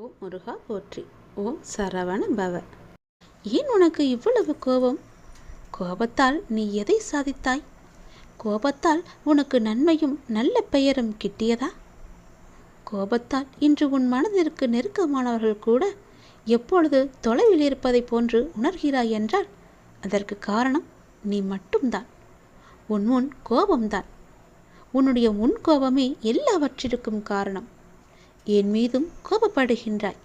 ஓம் முருகா போற்றி. ஓம் சரவண பவ. ஏன் உனக்கு இவ்வளவு கோபம்? கோபத்தால் நீ எதை சாதித்தாய்? கோபத்தால் உனக்கு நன்மையும் நல்ல பெயரும் கிட்டியதா? கோபத்தால் இன்று உன் மனதிற்கு நெருக்கமானவர்கள் கூட எப்பொழுது தொலைவில் இருப்பதை போன்று உணர்கிறாய் என்றால் அதற்கு காரணம் நீ மட்டும்தான். உன் முன் கோபம்தான். உன்னுடைய முன் கோபமே எல்லாவற்றிற்கும் காரணம். என் மீதும் கோபப்படுகின்றாய்.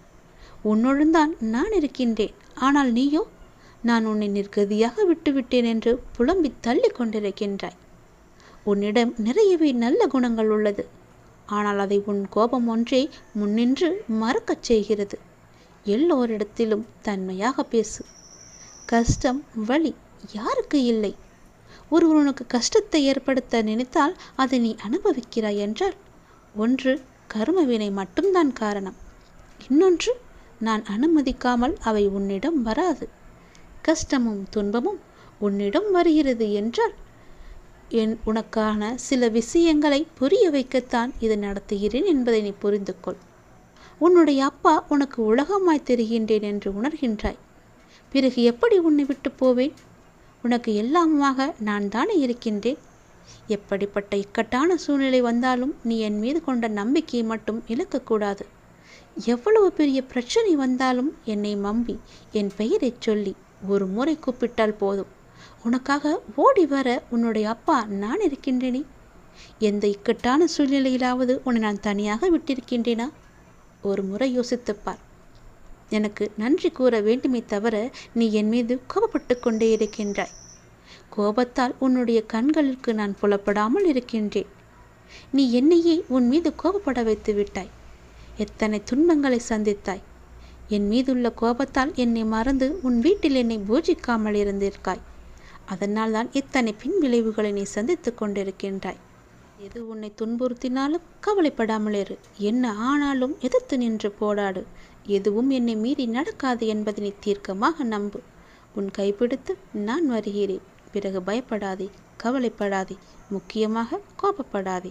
உன்னுடன் தான் நான் இருக்கின்றேன். ஆனால் நீயோ நான் உன்னை நிர்கதியாக விட்டுவிட்டேன் என்று புலம்பி தள்ளி கொண்டிருக்கின்றாய். உன்னிடம் நிறையவே நல்ல குணங்கள் உள்ளது. ஆனால் அதை உன் கோபம் ஒன்றே முன்னின்று மறக்கச் செய்கிறது. எல்லோரிடத்திலும் தன்மையாக பேசு. கஷ்டம் வலி யாருக்கு இல்லை? ஒருவர் உனக்கு கஷ்டத்தை ஏற்படுத்த நினைத்தால் அதை நீ அனுபவிக்கிறாய் என்றால் ஒன்று கர்மவினை மட்டும்தான் காரணம். இன்னொன்று நான் அனுமதிக்காமல் அவை உன்னிடம் வராது. கஷ்டமும் துன்பமும் உன்னிடம் வருகிறது என்றால் உனக்கான சில விஷயங்களை புரிய வைக்கத்தான் இதை நடத்துகிறேன் என்பதை நீ புரிந்து கொள். உன்னுடைய அப்பா உனக்கு உலகமாய் தெரிகின்றேன் என்று உணர்கின்றாய். பிறகு எப்படி உன்னை விட்டு போவேன்? உனக்கு எல்லாமாக நான் தானே இருக்கின்றேன். எப்படிப்பட்ட இக்கட்டான சூழ்நிலை வந்தாலும் நீ என் மீது கொண்ட நம்பிக்கையை மட்டும் இழக்கக்கூடாது. எவ்வளவு பெரிய பிரச்சனை வந்தாலும் என்னை நம்பி என் பெயரை சொல்லி ஒரு முறை கூப்பிட்டால் போதும். உனக்காக ஓடி வர உன்னுடைய அப்பா நான் இருக்கின்றேனே. எந்த இக்கட்டான சூழ்நிலையிலாவது உன்னை நான் தனியாக விட்டிருக்கின்றேனா? ஒரு முறை யோசித்துப்பார். எனக்கு நன்றி கூற வேண்டுமே தவிர நீ என் மீது கோபப்பட்டு கொண்டே இருக்கின்றாய். கோபத்தால் உன்னுடைய கண்களுக்கு நான் புலப்படாமல் இருக்கின்றேன். நீ என்னையே உன் மீது கோபப்பட வைத்து விட்டாய். எத்தனை துன்பங்களை சந்தித்தாய். என் மீதுள்ள கோபத்தால் என்னை மறந்து உன் வீட்டில் என்னை பூஜிக்காமல் இருந்திருக்காய். அதனால் தான் இத்தனை பின் விளைவுகளை நீ சந்தித்து கொண்டிருக்கின்றாய். எது உன்னை துன்புறுத்தினாலும் கவலைப்படாமல் இரு. என்ன ஆனாலும் எதிர்த்து நின்று போராடு. எதுவும் என்னை மீறி நடக்காது என்பதை நீ தீர்க்கமாக நம்பு. உன் கைப்பிடித்து நான் வருகிறேன். பிறகு பயப்படாதே, கவலைப்படாதே, முக்கியமாக கோபப்படாதே.